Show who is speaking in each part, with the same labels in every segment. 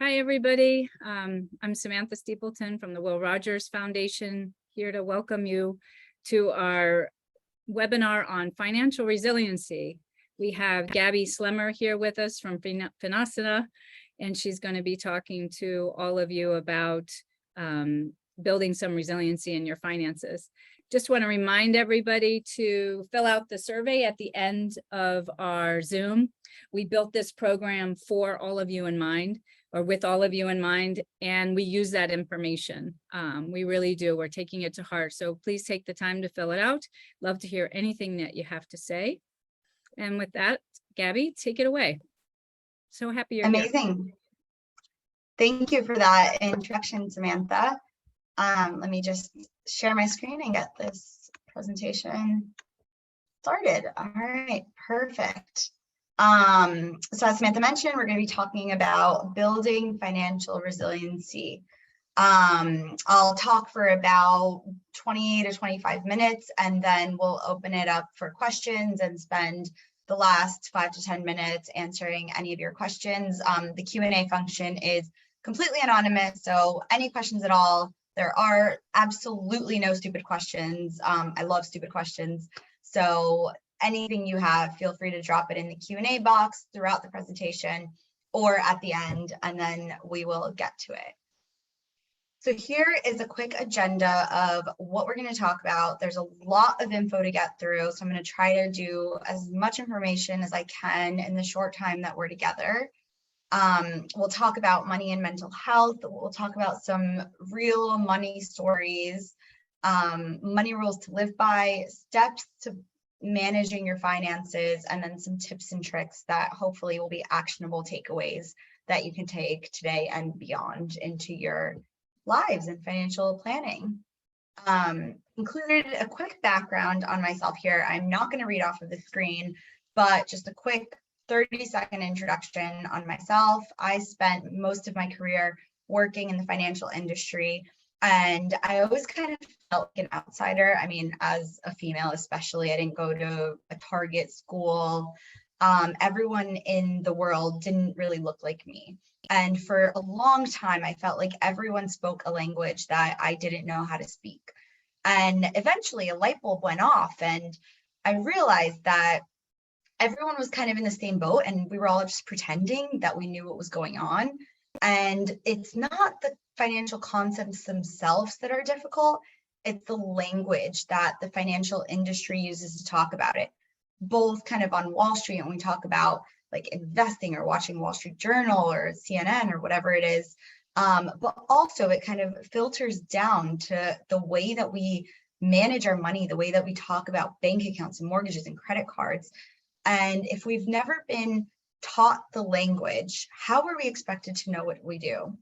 Speaker 1: Hi, everybody. I'm Samantha Steepleton from the Will Rogers Foundation, here to welcome you to our webinar on financial resiliency. We have Gabi Slemer here with us from Finasana, and she's going to be talking to all of you about building some resiliency in your finances. Just want to remind everybody to fill out the survey at the end of our Zoom. We built this program for all of you in mind, or with all of you in mind, and we use that information. We really do. We're taking it to heart. So please take the time to fill it out. Love to hear anything that you have to say. And with that, Gabi, take it away. So happy you're
Speaker 2: Amazing.
Speaker 1: Here.
Speaker 2: Thank you for that introduction, Samantha. Let me just share my screen and get this presentation started. All right, perfect. So as Samantha mentioned, we're going to be talking about building financial resiliency. I'll talk for about 20 to 25 minutes, and then we'll open it up for questions and spend the last 5 to 10 minutes answering any of your questions. The Q&A function is completely anonymous, so any questions at all. There are absolutely no stupid questions. I love stupid questions. So anything you have, feel free to drop it in the Q&A box throughout the presentation or at the end, and then we will get to it. So here is a quick agenda of what we're going to talk about. There's a lot of info to get through, so I'm going to try to do as much information as I can in the short time that we're together. We'll talk about money and mental health. We'll talk about some real money stories, money rules to live by, steps to managing your finances, and then some tips and tricks that hopefully will be actionable takeaways that you can take today and beyond into your lives and financial planning. Included a quick background on myself here. I'm not going to read off of the screen, but just a quick 30-second introduction on myself. I spent most of my career working in the financial industry, and I always kind of felt like an outsider. I mean, as a female especially, I didn't go to a target school. Everyone in the world didn't really look like me. And for a long time, I felt like everyone spoke a language that I didn't know how to speak. And eventually a light bulb went off, and I realized that everyone was kind of in the same boat, and we were all just pretending that we knew what was going on. And it's not the financial concepts themselves that are difficult, it's the language that the financial industry uses to talk about it, both kind of on Wall Street when we talk about like investing or watching Wall Street Journal or CNN or whatever it is. But also it kind of filters down to the way that we manage our money, the way that we talk about bank accounts and mortgages and credit cards. And if we've never been taught the language, how are we expected to know what we do?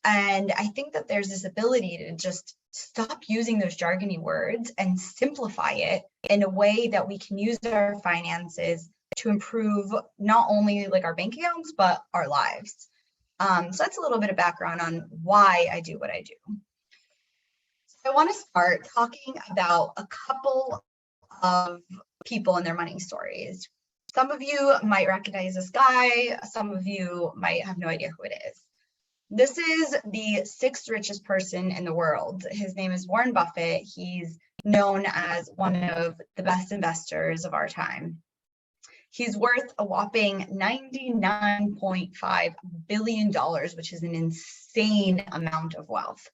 Speaker 2: And I think that there's this ability to just stop using those jargony words and simplify it in a way that we can use our finances to improve not only like our bank accounts, but our lives. So that's a little bit of background on why I do what I do. So I want to start talking about a couple of people and their money stories. Some of you might recognize this guy. Some of you might have no idea who it is. This is the 6th richest person in the world. His name is Warren Buffett. He's known as one of the best investors of our time. He's worth a whopping $99.5 billion, which is an insane amount of wealth.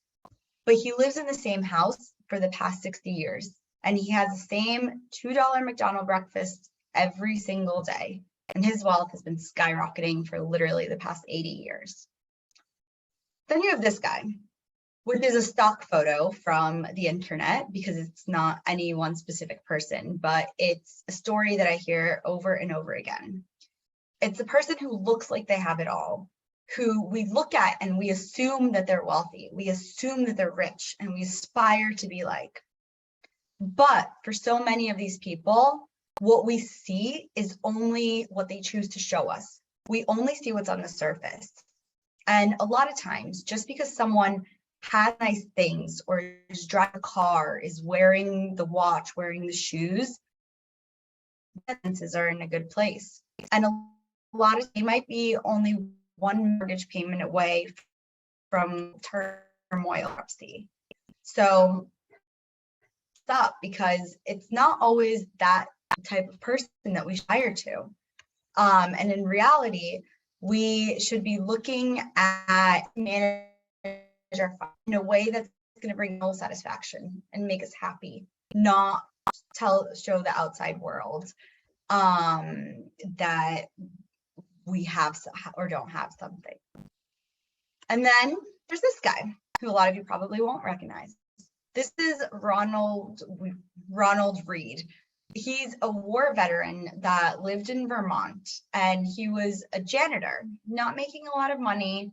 Speaker 2: But he lives in the same house for the past 60 years, and he has the same $2 McDonald's breakfast every single day. And his wealth has been skyrocketing for literally the past 80 years. Then you have this guy, which is a stock photo from the internet because it's not any one specific person, but it's a story that I hear over and over again. It's a person who looks like they have it all, who we look at and we assume that they're wealthy. We assume that they're rich and we aspire to be like. But for so many of these people, what we see is only what they choose to show us. We only see what's on the surface. And a lot of times, just because someone has nice things or is driving a car, is wearing the watch, wearing the shoes, finances are in a good place. And a lot of they might be only one mortgage payment away from turmoil. So stop, because it's not always that type of person that we aspire to. And in reality, we should be looking at manage our funds in a way that's going to bring full satisfaction and make us happy, not show the outside world that we have or don't have something. And then there's this guy who a lot of you probably won't recognize. This is Ronald Reed. He's a war veteran that lived in Vermont, and he was a janitor, not making a lot of money,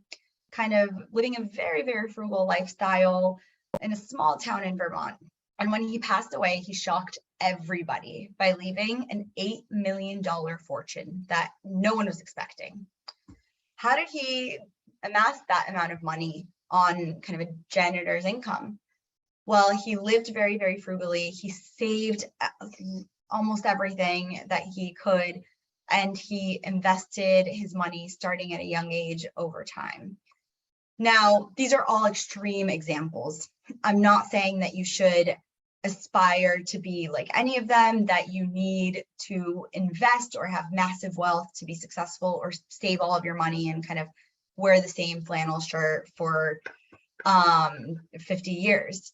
Speaker 2: kind of living a very, very frugal lifestyle in a small town in Vermont. And when he passed away, he shocked everybody by leaving an $8 million fortune that no one was expecting. How did he amass that amount of money on kind of a janitor's income? Well, he lived very, very frugally. He saved almost everything that he could, and he invested his money starting at a young age over time. Now, these are all extreme examples. I'm not saying that you should aspire to be like any of them, that you need to invest or have massive wealth to be successful, or save all of your money and kind of wear the same flannel shirt for 50 years.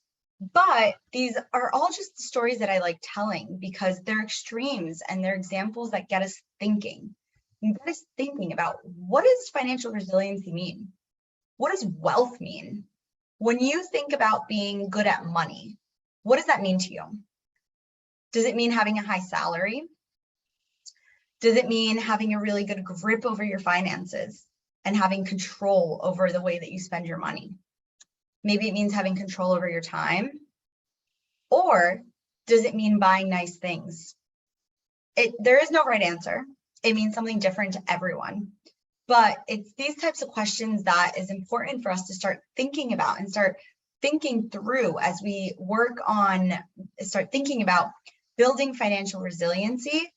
Speaker 2: But these are all just the stories that I like telling, because they're extremes and they're examples that get us thinking. You get us thinking about, what does financial resiliency mean? What does wealth mean? When you think about being good at money, what does that mean to you? Does it mean having a high salary? Does it mean having a really good grip over your finances and having control over the way that you spend your money? Maybe it means having control over your time. Or does it mean buying nice things? There is no right answer. It means something different to everyone. But it's these types of questions that is important for us to start thinking about and start thinking through as we start thinking about building financial resiliency.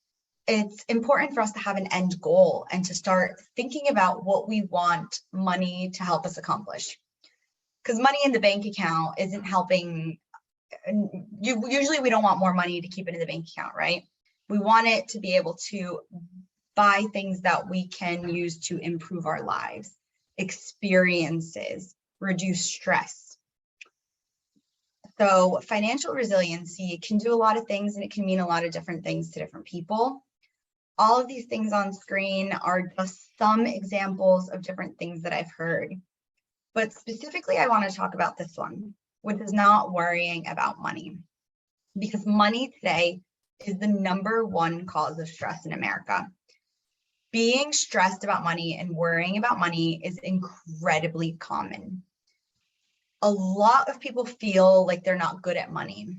Speaker 2: It's important for us to have an end goal and to start thinking about what we want money to help us accomplish. Because money in the bank account isn't helping. Usually we don't want more money to keep it in the bank account, right? We want it to be able to buy things that we can use to improve our lives, experiences, reduce stress. So financial resiliency can do a lot of things, and it can mean a lot of different things to different people. All of these things on screen are just some examples of different things that I've heard. But specifically, I want to talk about this one, which is not worrying about money. Because money today is the #1 cause of stress in America. Being stressed about money and worrying about money is incredibly common. A lot of people feel like they're not good at money.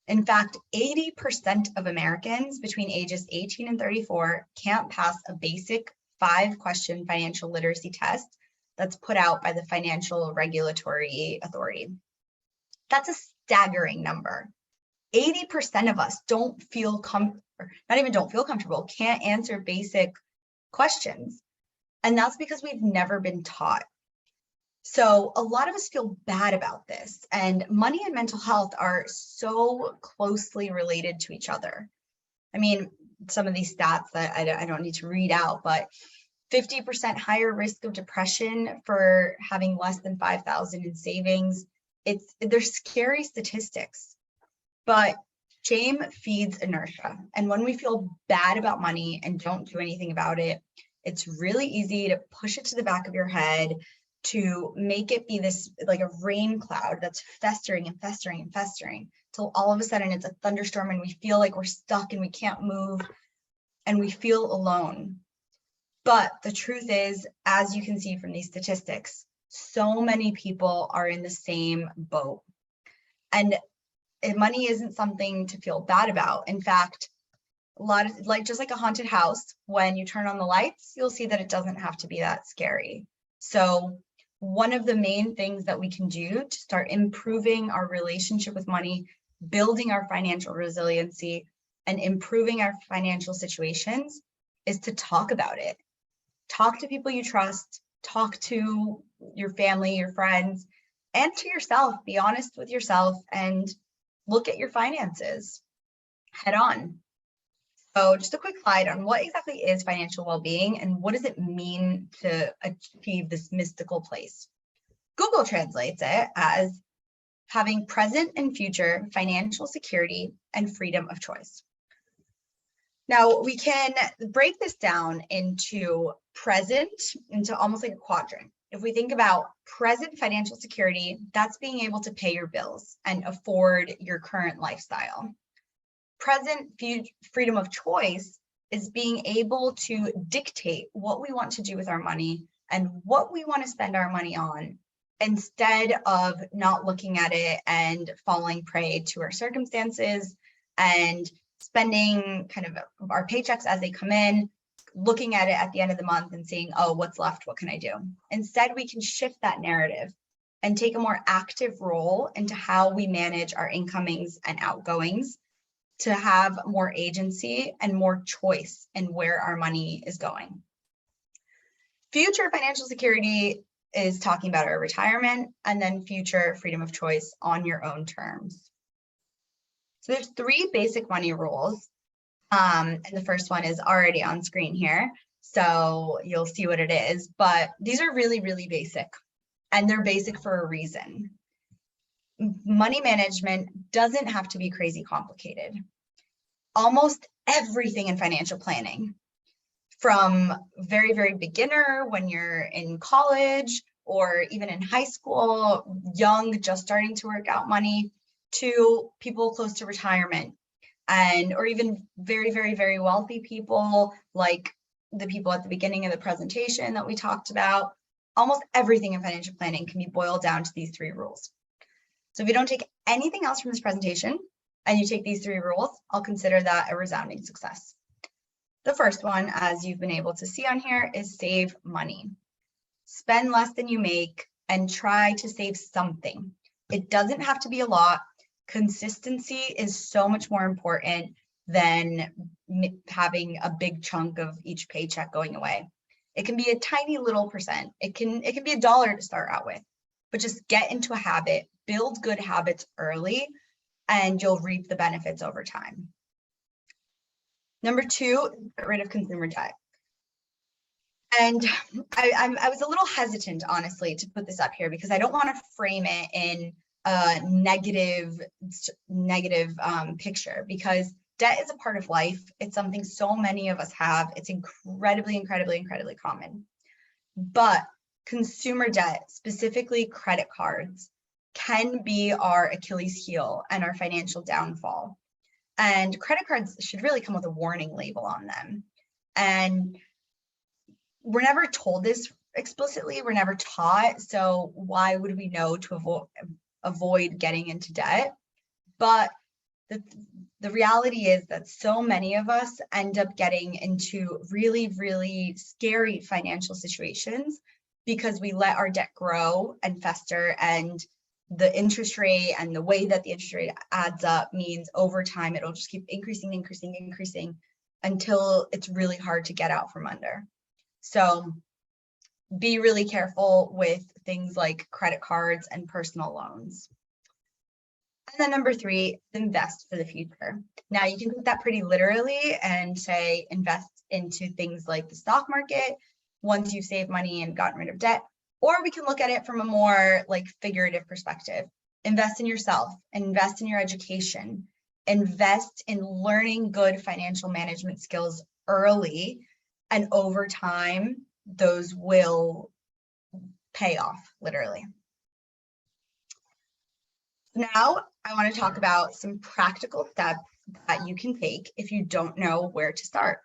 Speaker 2: In fact, 80% of Americans between ages 18 and 34 can't pass a basic 5-question financial literacy test that's put out by the Financial Regulatory Authority. That's a staggering number. 80% of us don't feel comfortable, can't answer basic questions. And that's because we've never been taught. So a lot of us feel bad about this, and money and mental health are so closely related to each other. I mean, some of these stats that I don't need to read out, but 50% higher risk of depression for having less than $5,000 in savings. They're scary statistics, but shame feeds inertia. And when we feel bad about money and don't do anything about it, it's really easy to push it to the back of your head, to make it be this like a rain cloud that's festering and festering and festering till all of a sudden it's a thunderstorm and we feel like we're stuck and we can't move and we feel alone. But the truth is, as you can see from these statistics, so many people are in the same boat. And money isn't something to feel bad about. In fact, just like a haunted house, when you turn on the lights, you'll see that it doesn't have to be that scary. So one of the main things that we can do to start improving our relationship with money, building our financial resiliency, and improving our financial situations is to talk about it. Talk to people you trust, talk to your family, your friends, and to yourself. Be honest with yourself and look at your finances head on. So just a quick slide on what exactly is financial well-being and what does it mean to achieve this mystical place. Google translates it as having present and future financial security and freedom of choice. Now we can break this down into present, into almost like a quadrant. If we think about present financial security, that's being able to pay your bills and afford your current lifestyle. Present freedom of choice is being able to dictate what we want to do with our money and what we want to spend our money on, instead of not looking at it and falling prey to our circumstances and spending kind of our paychecks as they come in, looking at it at the end of the month and saying, oh, what's left? What can I do? Instead, we can shift that narrative and take a more active role into how we manage our incomings and outgoings to have more agency and more choice in where our money is going. Future financial security is talking about our retirement, and then future freedom of choice on your own terms. So there's 3 basic money rules. And the first one is already on screen here, so you'll see what it is, but these are really, really basic, and they're basic for a reason. Money management doesn't have to be crazy complicated. Almost everything in financial planning, from very, very beginner when you're in college or even in high school, young, just starting to work out money, to people close to retirement, and or even very, very, very wealthy people like the people at the beginning of the presentation that we talked about. Almost everything in financial planning can be boiled down to these 3 rules. So if you don't take anything else from this presentation and you take these 3 rules, I'll consider that a resounding success. The first one, as you've been able to see on here, is save money. Spend less than you make and try to save something. It doesn't have to be a lot. Consistency is so much more important than having a big chunk of each paycheck going away. It can be a tiny little percent. It can be $1 to start out with, but just get into a habit, build good habits early, and you'll reap the benefits over time. Number 2, get rid of consumer debt. And I was a little hesitant, honestly, to put this up here because I don't want to frame it in a negative picture, because debt is a part of life. It's something so many of us have. It's incredibly common. But consumer debt, specifically credit cards, can be our Achilles heel and our financial downfall. And credit cards should really come with a warning label on them. And we're never told this explicitly, we're never taught, so why would we know to avoid getting into debt? But the reality is that so many of us end up getting into really, really scary financial situations because we let our debt grow and fester, and the interest rate and the way that the interest rate adds up means over time it'll just keep increasing until it's really hard to get out from under. So be really careful with things like credit cards and personal loans. And then number 3, invest for the future. Now you can take that pretty literally and say invest into things like the stock market once you've saved money and gotten rid of debt. Or we can look at it from a more like figurative perspective. Invest in yourself, invest in your education, invest in learning good financial management skills early, and over time, those will pay off, literally. Now, I want to talk about some practical steps that you can take if you don't know where to start,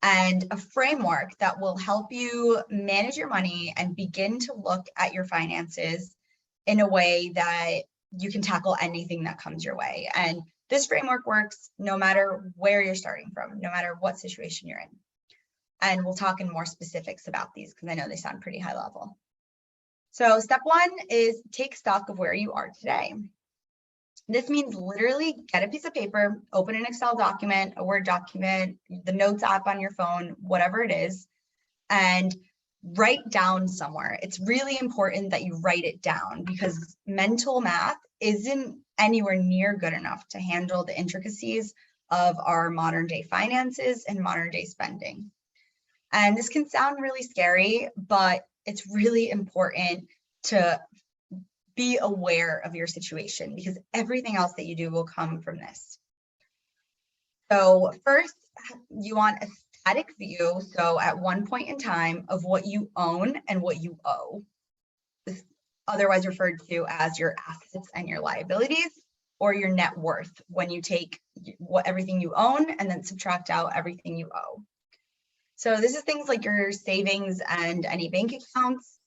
Speaker 2: and a framework that will help you manage your money and begin to look at your finances in a way that you can tackle anything that comes your way. And this framework works no matter where you're starting from, no matter what situation you're in. And we'll talk in more specifics about these because I know they sound pretty high level. So step 1 is take stock of where you are today. This means literally get a piece of paper, open an Excel document, a Word document, the Notes app on your phone, whatever it is, and write down somewhere. It's really important that you write it down because mental math isn't anywhere near good enough to handle the intricacies of our modern day finances and modern day spending. And this can sound really scary, but it's really important to be aware of your situation because everything else that you do will come from this. So first, you want a static view. So at one point in time of what you own and what you owe. This is otherwise referred to as your assets and your liabilities, or your net worth when you take everything you own and then subtract out everything you owe. So this is things like your savings and any bank accounts,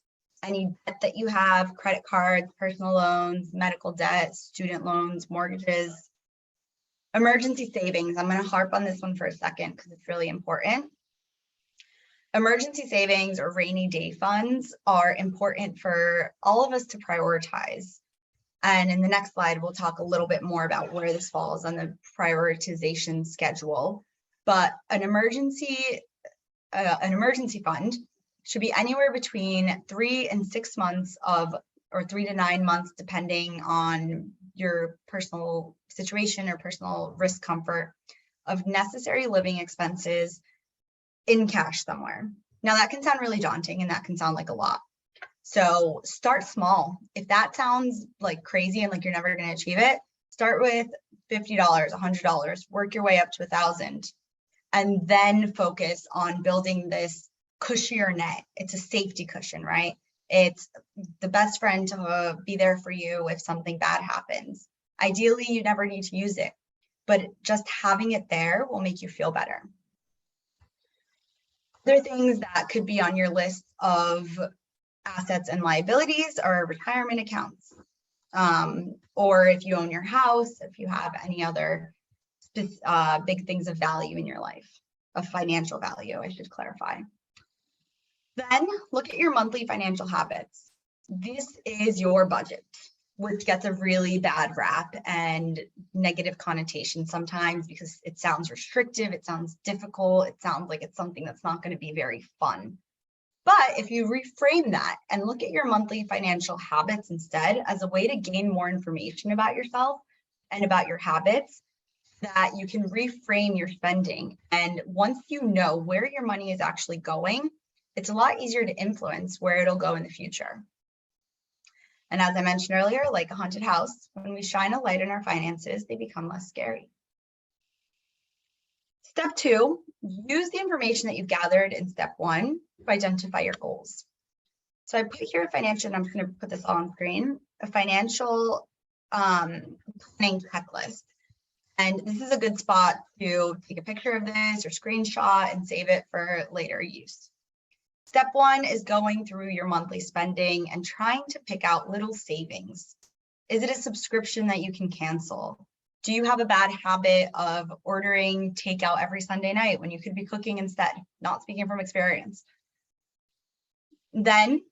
Speaker 2: any debt that you have, credit cards, personal loans, medical debt, student loans, mortgages, emergency savings. I'm going to harp on this one for a second because it's really important. Emergency savings or rainy day funds are important for all of us to prioritize. And in the next slide, we'll talk a little bit more about where this falls on the prioritization schedule. But an emergency fund should be anywhere between 3 and 6 months or 3 to 9 months, depending on your personal situation or personal risk comfort of necessary living expenses in cash somewhere. Now that can sound really daunting and that can sound like a lot. So start small. If that sounds like crazy and like you're never going to achieve it, start with $50, $100, work your way up to $1,000, and then focus on building this cushier net. It's a safety cushion, right? It's the best friend to be there for you if something bad happens. Ideally, you never need to use it, but just having it there will make you feel better. Other things that could be on your list of assets and liabilities are retirement accounts, or if you own your house, if you have any other big things of value in your life, of financial value, I should clarify. Then look at your monthly financial habits. This is your budget, which gets a really bad rap and negative connotation sometimes because it sounds restrictive, it sounds difficult, it sounds like it's something that's not going to be very fun. But if you reframe that and look at your monthly financial habits instead as a way to gain more information about yourself and about your habits, that you can reframe your spending. And once you know where your money is actually going, it's a lot easier to influence where it'll go in the future. And as I mentioned earlier, like a haunted house, when we shine a light in our finances, they become less scary. Step 2, use the information that you've gathered in step 1 to identify your goals. So I put here a financial, and I'm going to put this all on screen, a financial planning checklist. And this is a good spot to take a picture of this or screenshot and save it for later use. Step 1 is going through your monthly spending and trying to pick out little savings. Is it a subscription that you can cancel? Do you have a bad habit of ordering takeout every Sunday night when you could be cooking instead? Not speaking from experience. Then,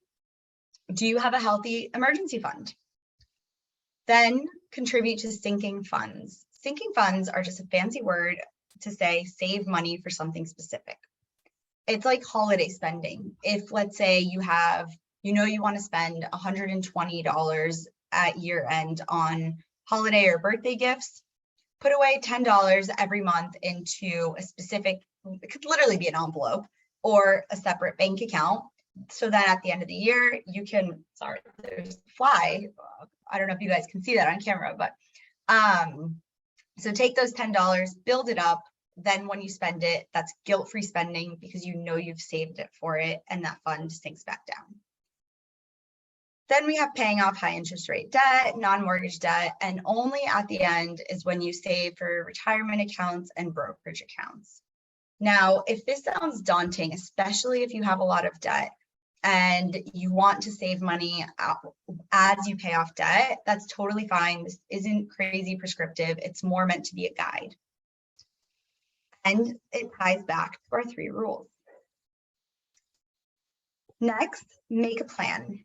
Speaker 2: do you have a healthy emergency fund? Then contribute to sinking funds. Sinking funds are just a fancy word to say save money for something specific. It's like holiday spending. If let's say you want to spend $120 at year end on holiday or birthday gifts, put away $10 every month into a specific, it could literally be an envelope or a separate bank account, so that at the end of the year you can, sorry, there's a fly. I don't know if you guys can see that on camera, but so take those $10, build it up. Then when you spend it, that's guilt-free spending because you know you've saved it for it and that fund sinks back down. Then we have paying off high interest rate debt, non-mortgage debt, and only at the end is when you save for retirement accounts and brokerage accounts. Now, if this sounds daunting, especially if you have a lot of debt and you want to save money as you pay off debt, that's totally fine. This isn't crazy prescriptive. It's more meant to be a guide. And it ties back to our 3 rules. Next, make a plan.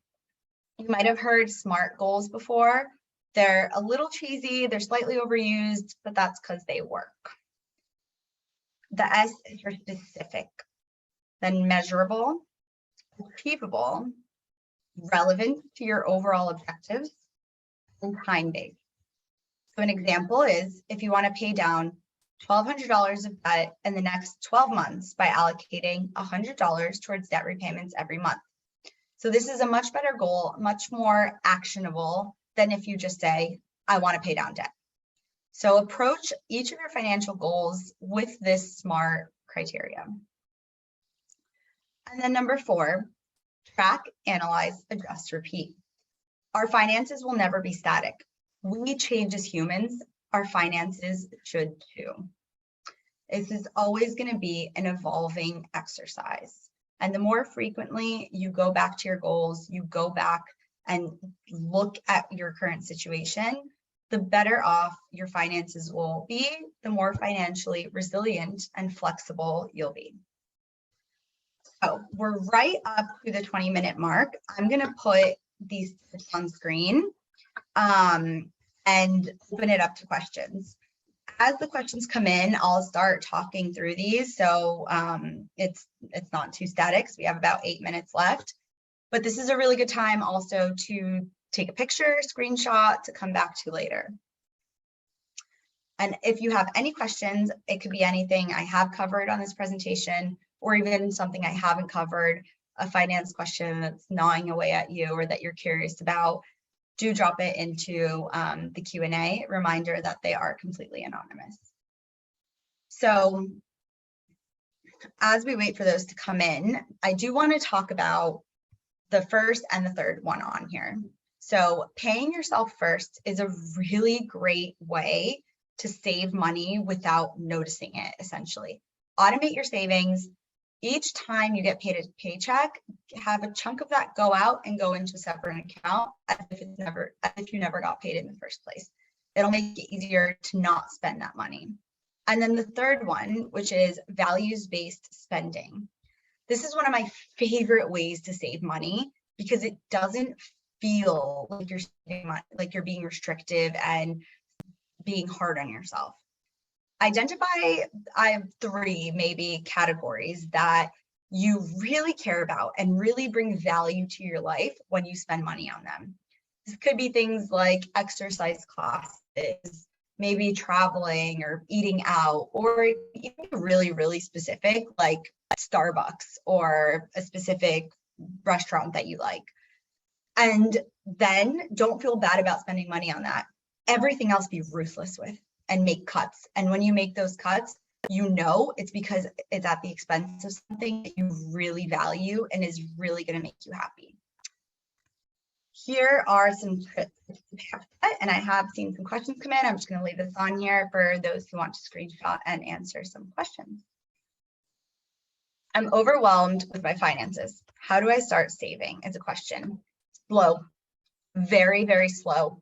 Speaker 2: You might have heard SMART goals before. They're a little cheesy, they're slightly overused, but that's because they work. The S is for specific, then measurable, achievable, relevant to your overall objectives, and time-based. So an example is if you want to pay down $1,200 of debt in the next 12 months by allocating $100 towards debt repayments every month. So this is a much better goal, much more actionable than if you just say, I want to pay down debt. So approach each of your financial goals with this SMART criteria. And then number 4, track, analyze, adjust, repeat. Our finances will never be static. We change as humans, our finances should too. This is always going to be an evolving exercise. And the more frequently you go back to your goals, you go back and look at your current situation, the better off your finances will be, the more financially resilient and flexible you'll be. So we're right up to the 20-minute mark. I'm going to put these tips on screen and open it up to questions. As the questions come in, I'll start talking through these. So it's not too static. So we have about 8 minutes left, but this is a really good time also to take a picture, screenshot to come back to later. And if you have any questions, it could be anything I have covered on this presentation, or even something I haven't covered, a finance question that's gnawing away at you or that you're curious about, do drop it into the Q&A. Reminder that they are completely anonymous. So as we wait for those to come in, I do want to talk about the first and the third one on here. So paying yourself first is a really great way to save money without noticing it, essentially. Automate your savings. Each time you get paid a paycheck, have a chunk of that go out and go into a separate account as if you never got paid in the first place. It'll make it easier to not spend that money. And then the third one, which is values-based spending. This is one of my favorite ways to save money because it doesn't feel like you're saving money, like you're being restrictive and being hard on yourself. Identify, I have 3 maybe categories that you really care about and really bring value to your life when you spend money on them. This could be things like exercise classes, maybe traveling or eating out, or even really, really specific like Starbucks or a specific restaurant that you like. And then don't feel bad about spending money on that. Everything else be ruthless with and make cuts. And when you make those cuts, you know it's because it's at the expense of something that you really value and is really going to make you happy. Here are some tips, and I have seen some questions come in. I'm just going to leave this on here for those who want to screenshot and answer some questions. I'm overwhelmed with my finances. How do I start saving? Is a question. Slow, very, very slow.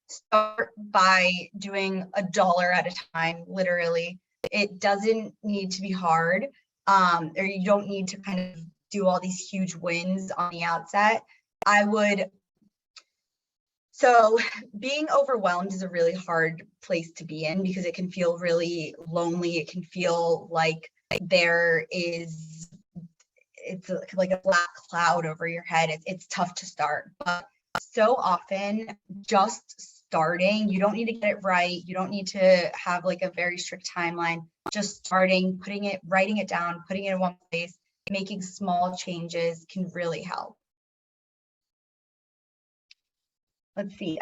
Speaker 2: Start by doing $1 at a time, literally. It doesn't need to be hard, or you don't need to kind of do all these huge wins on the outset. So being overwhelmed is a really hard place to be in because it can feel really lonely. It can feel like it's like a black cloud over your head. It's tough to start, but so often just starting, you don't need to get it right. You don't need to have like a very strict timeline. Just starting, writing it down, putting it in one place, making small changes can really help. Let's see.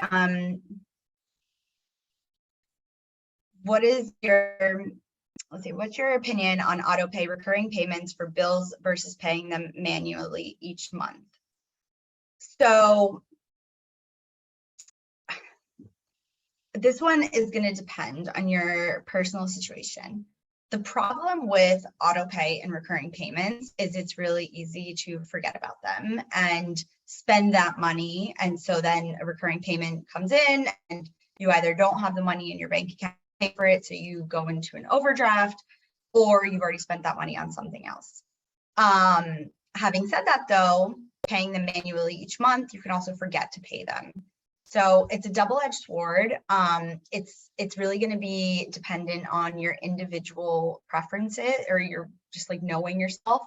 Speaker 2: What's your opinion on auto pay recurring payments for bills versus paying them manually each month? So this one is going to depend on your personal situation. The problem with auto pay and recurring payments is it's really easy to forget about them and spend that money. And so then a recurring payment comes in and you either don't have the money in your bank account to pay for it, so you go into an overdraft, or you've already spent that money on something else. Having said that though, paying them manually each month, you can also forget to pay them. So it's a double-edged sword. It's really going to be dependent on your individual preferences, or you're just like knowing yourself.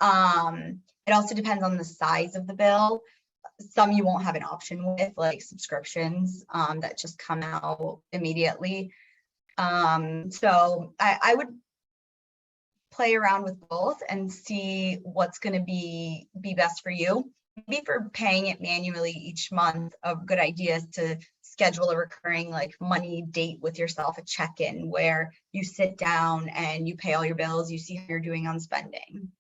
Speaker 2: And It also depends on the size of the bill. Some you won't have an option with, like subscriptions that just come out immediately. So I would play around with both and see what's going to be best for you. Maybe for paying it manually each month, a good idea is to schedule a recurring like money date with yourself, a check-in where you sit down and you pay all your bills, you see how you're doing on spending.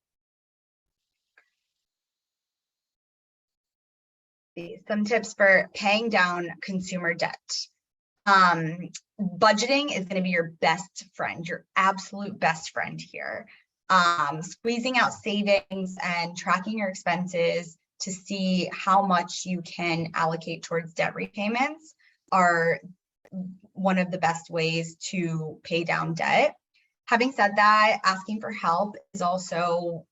Speaker 2: Some tips for paying down consumer debt. Budgeting is going to be your best friend, your absolute best friend here. Squeezing out savings and tracking your expenses to see how much you can allocate towards debt repayments are one of the best ways to pay down debt. Having said that, asking for help is also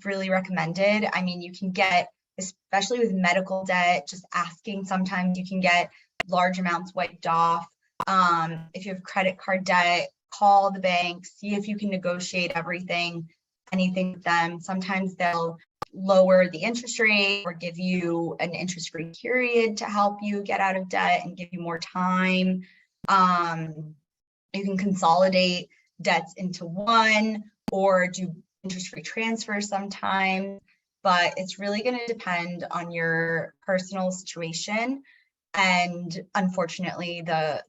Speaker 2: really recommended. I mean, you can get, especially with medical debt, just asking, sometimes you can get large amounts wiped off. If you have credit card debt, call the bank, see if you can negotiate anything with them. Sometimes they'll lower the interest rate or give you an interest-free period to help you get out of debt and give you more time. You can consolidate debts into one or do interest-free transfers sometimes, but it's really going to depend on your personal situation. And unfortunately, the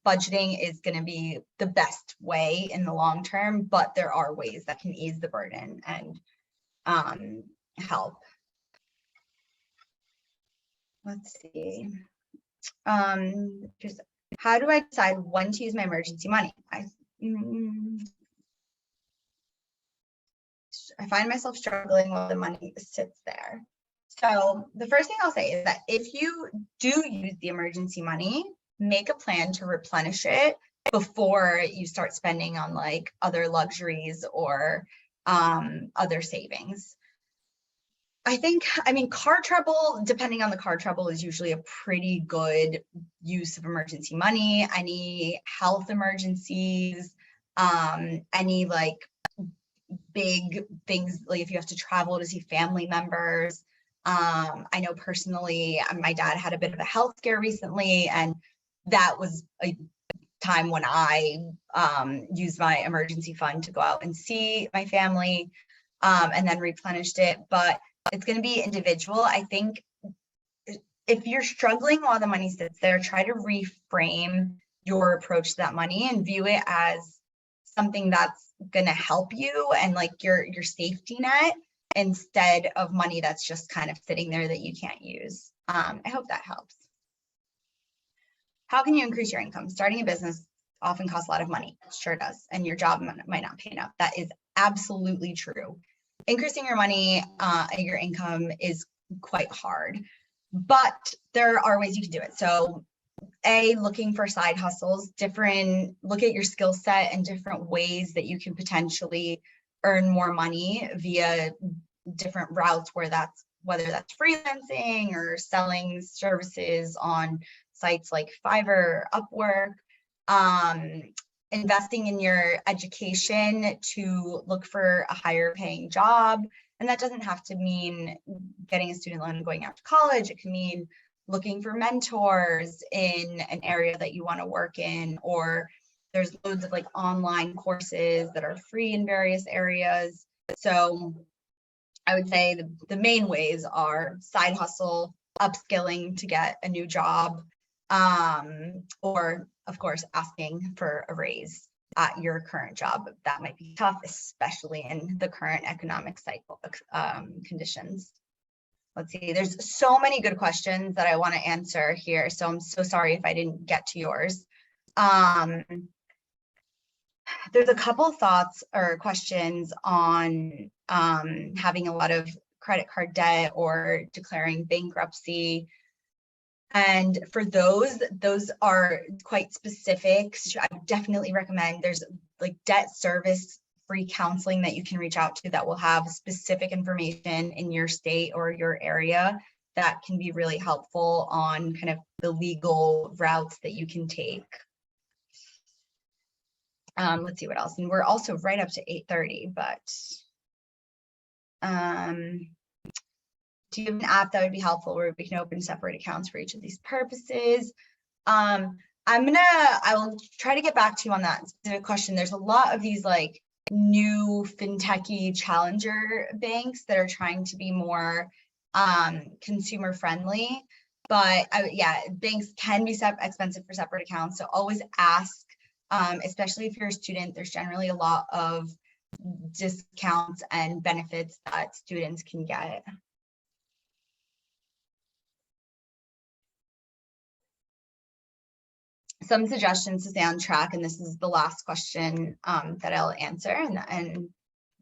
Speaker 2: budgeting is going to be the best way in the long term, but there are ways that can ease the burden and help. Let's see. Just how do I decide when to use my emergency money? I find myself struggling while the money sits there. So the first thing I'll say is that if you do use the emergency money, make a plan to replenish it before you start spending on like other luxuries or other savings. I mean, car trouble, depending on the car trouble, is usually a pretty good use of emergency money. Any health emergencies, any like big things, like if you have to travel to see family members. I know personally, my dad had a bit of a health scare recently, and that was a time when I used my emergency fund to go out and see my family and then replenished it. But it's going to be individual. I think if you're struggling while the money sits there, try to reframe your approach to that money and view it as something that's going to help you and like your safety net, instead of money that's just kind of sitting there that you can't use. I hope that helps. How can you increase your income? Starting a business often costs a lot of money. It sure does. And your job might not pay enough. That is absolutely true. Increasing your money, your income is quite hard, but there are ways you can do it. So looking for side hustles, look at your skill set and different ways that you can potentially earn more money via different routes, whether that's freelancing or selling services on sites like Fiverr, Upwork, investing in your education to look for a higher paying job. And that doesn't have to mean getting a student loan and going out to college. It can mean looking for mentors in an area that you want to work in, or there's loads of like online courses that are free in various areas. So I would say the main ways are side hustle, upskilling to get a new job, or of course, asking for a raise at your current job. That might be tough, especially in the current economic cycle conditions. Let's see, there's so many good questions that I want to answer here. So I'm so sorry if I didn't get to yours. There's a couple thoughts or questions on having a lot of credit card debt or declaring bankruptcy. And for those are quite specific. So I definitely recommend, there's like debt service free counseling that you can reach out to that will have specific information in your state or your area that can be really helpful on kind of the legal routes that you can take. Let's see what else. And we're also right up to 8:30, but Do you have an app that would be helpful where we can open separate accounts for each of these purposes? I will try to get back to you on that specific question. There's a lot of these like new fintechy challenger banks that are trying to be more consumer friendly, but yeah, banks can be expensive for separate accounts. So always ask, especially if you're a student, there's generally a lot of discounts and benefits that students can get. Some suggestions to stay on track, and this is the last question that I'll answer, and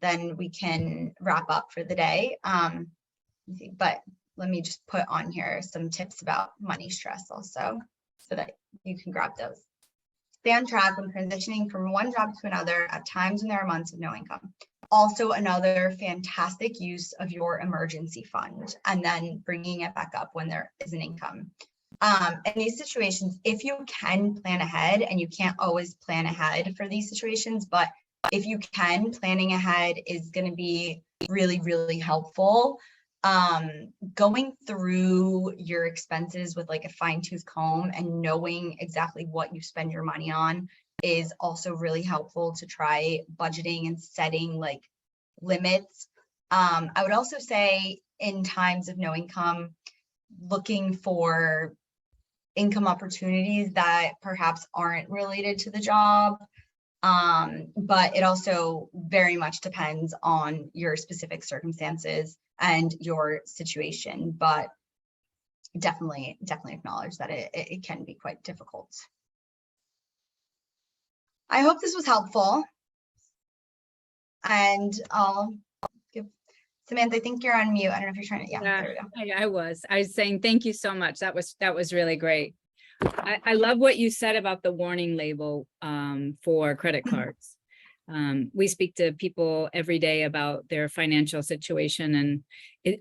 Speaker 2: then we can wrap up for the day. But let me just put on here some tips about money stress also, so that you can grab those. Stay on track when transitioning from one job to another at times when there are months of no income. Also, another fantastic use of your emergency fund, and then bringing it back up when there is an income. In these situations, if you can plan ahead, and you can't always plan ahead for these situations, but if you can, planning ahead is going to be really, really helpful. Going through your expenses with like a fine-tooth comb and knowing exactly what you spend your money on is also really helpful to try budgeting and setting like limits. I would also say in times of no income, looking for income opportunities that perhaps aren't related to the job. But it also very much depends on your specific circumstances and your situation, but definitely acknowledge that it can be quite difficult. I hope this was helpful, and I'll give Samantha, I think you're on mute. I don't know if you're trying to, there we go.
Speaker 1: I was saying thank you so much. That was really great. I love what you said about the warning label for credit cards. We speak to people every day about their financial situation, and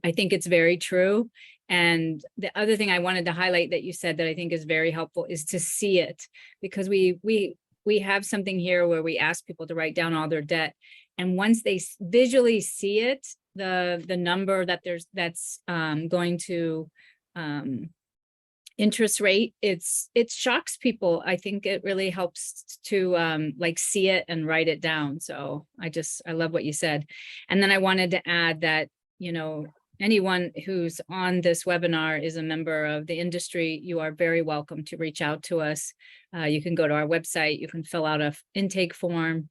Speaker 1: I think it's very true. And the other thing I wanted to highlight that you said that I think is very helpful is to see it, because we have something here where we ask people to write down all their debt, and once they visually see it, the number that that's going to interest rate, it shocks people. I think it really helps to like see it and write it down. So I love what you said. And then I wanted to add that, you know, anyone who's on this webinar is a member of the industry. You are very welcome to reach out to us. You can go to our website, you can fill out an intake form,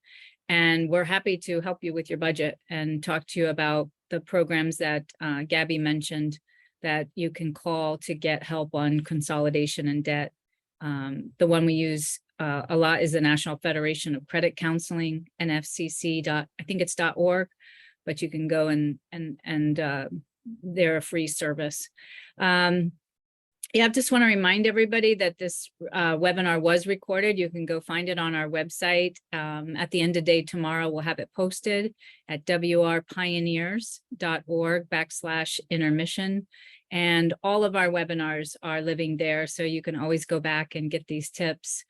Speaker 1: and we're happy to help you with your budget and talk to you about the programs that Gabi mentioned that you can call to get help on consolidation and debt. The one we use a lot is the National Federation of Credit Counseling, NFCC. I think it's .org, but you can go and they're a free service. Yeah, I just want to remind everybody that this webinar was recorded. You can go find it on our website. At the end of day tomorrow, we'll have it posted at wrpioneers.org/intermission. And all of our webinars are living there, so you can always go back and get these tips.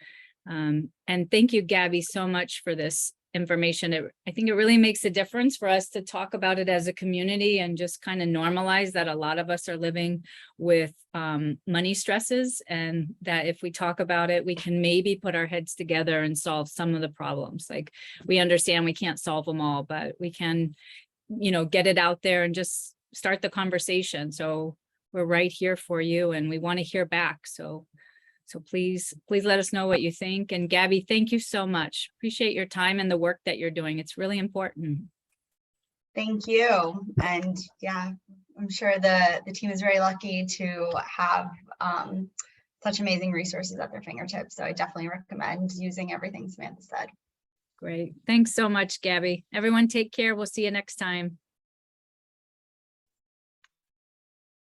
Speaker 1: And thank you, Gabi, so much for this information. I think it really makes a difference for us to talk about it as a community and just kind of normalize that a lot of us are living with money stresses, and that if we talk about it, we can maybe put our heads together and solve some of the problems. Like, we understand we can't solve them all, but we can, you know, get it out there and just start the conversation. So we're right here for you, and we want to hear back. So please let us know what you think. And Gabi, thank you so much. Appreciate your time and the work that you're doing. It's really important.
Speaker 2: Thank you. And yeah, I'm sure the team is very lucky to have such amazing resources at their fingertips. So I definitely recommend using everything Samantha said.
Speaker 1: Great. Thanks so much, Gabi. Everyone take care. We'll see you next time.